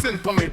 Listen to me,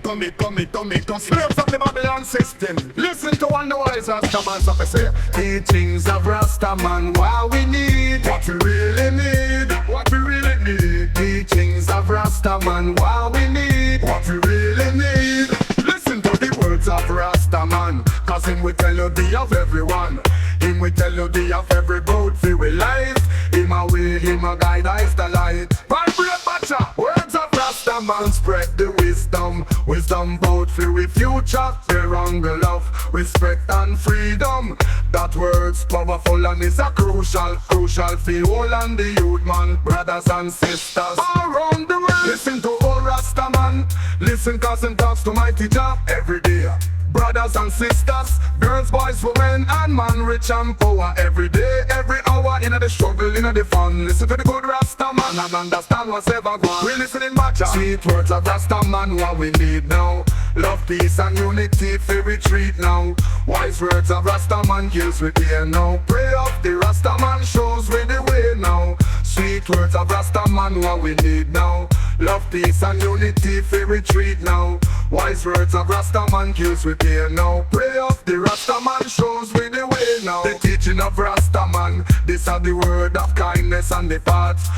to slaves of the Babylon system. Listen to one the wise Rastaman so say. Teachings of Rastaman, what we need, what we really need, what we really need. Teachings of Rastaman, what we need, what we really need. Listen to the words of Rastaman, cause him will tell you the of everyone. Him will tell you the of every boat for we life. Him a way, him a guide, is the light. Vibrate Bacha, words of Rastaman spread the wisdom. Wisdom both for we future, their hunger, love, respect and freedom. That word's powerful and is a crucial for all and the youth man, brothers and sisters all around the world. Listen to old Rastaman, listen cause him talks to my teacher every day. Brothers and sisters, girls, boys, women, and man, rich and poor. Every day, every hour, in the struggle, in the fun. Listen to the good Rastaman and understand what's ever gone. We listen in Bacha. Sweet words of Rastaman, what we need now. Love, peace, and unity, for retreat now. Wise words of Rastaman, kills with here now. Pray of the Rastaman, shows with the way now. Sweet words of Rastaman, what we need now. Love, peace, and unity, for retreat now. Wise words of Rastaman, kills with here now. Pray of the Rastaman, shows with the way now. The teaching of Rastaman, this are the word of kindness and the path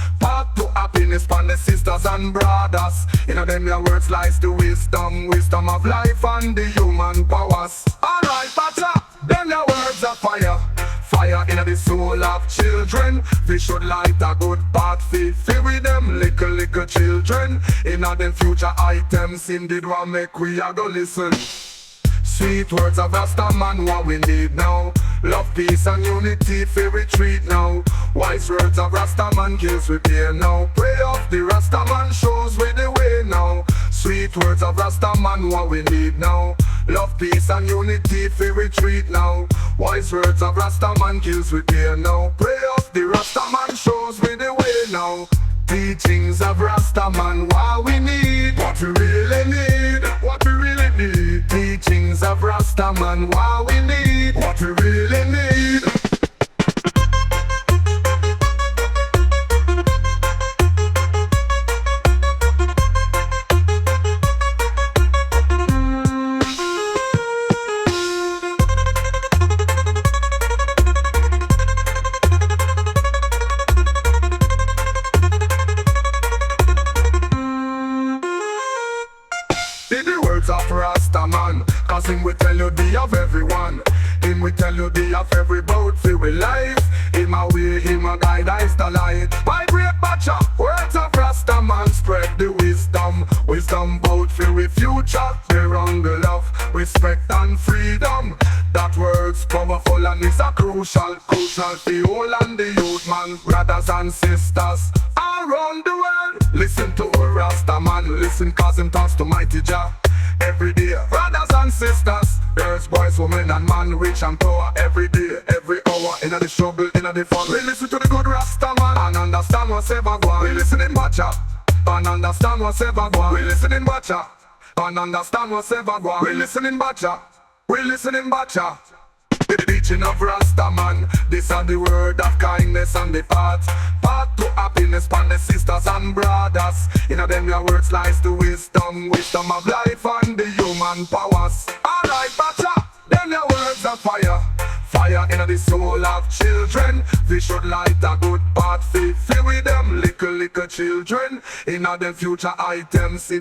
to happiness for the sisters and brothers. In them your words lies the wisdom of life and the human powers. Alright, Bacha, them your words of fire in the soul of children. We should light a good path fill with them little children. In them future items indeed will make we a go listen. Sweet words of Rastaman, what we need now. Love, peace, and unity, for retreat now. Wise words of Rastaman, kills with here now. Pray of the Rastaman, shows with the way now. Sweet words of Rastaman, what we need now. Love, peace, and unity, for retreat now. Wise words of Rastaman, kills with here now. Pray of the Rastaman, shows with the way now. Teachings of Rastaman, what we need, what we really need, what we really need. Teachings of Rastaman, what we need, what we really need. Of Rastaman, cause him will tell you the of everyone. Him will tell you the of every boat for we life. Him a way, him a guide, is the light. Vibrate Bacha, words of Rastaman spread the wisdom both for we future, their hunger, love, respect and freedom. That word's powerful and is a crucial for all and the youth man, brothers and sisters all around the world. Listen to Rastaman, listen cause him talks to mighty Jah every day. Brothers and sisters, girls, boys, women, and man, rich and poor. Every day, every hour, in the struggle, in the fun. We listen to the good Rastaman and understand what's ever gone. We listen in Bacha and understand what's ever gone. We listen in Bacha and understand what's ever gone. We listen in Bacha, we listen in Bacha. The teaching of Rastaman, this are the word of kindness and the path to happiness for the sisters and brothers. In them your words lies the wisdom of life and the human powers. Alright, Bacha, them your words of fire in the soul of children. We should light a good path fill with them little children. In them future items